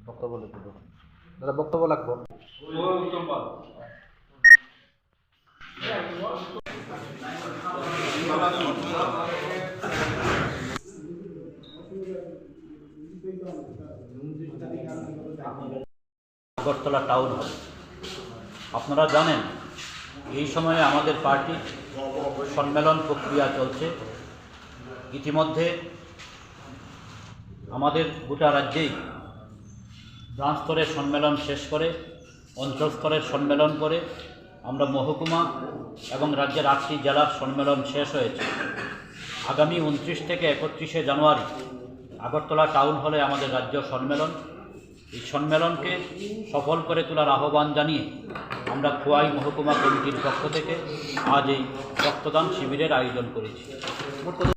বক্তব্য লিখব দাদা, বক্তব্য লাগবো। Agartala town hall. আপনারা জানেন এই সময়ে আমাদের পার্টি সম্মেলন প্রক্রিয়া চলছে। ইতিমধ্যে আমাদের গোটা রাজ্যেই ব্রাঞ্চ স্তরের সম্মেলন শেষ করে অঞ্চল স্তরের সম্মেলন করে আমরা মহকুমা এবং রাজ্যের 8টি জেলার সম্মেলন শেষ হয়েছে। আগামী 29 থেকে 31শে জানুয়ারি আগরতলা টাউন হলে আমাদের রাজ্য সম্মেলন। এই সম্মেলনকে সফল করে তোলার আহ্বান জানিয়ে আমরা খোয়াই মহকুমা কমিটির পক্ষ থেকে আজ এই রক্তদান শিবিরের আয়োজন করেছি।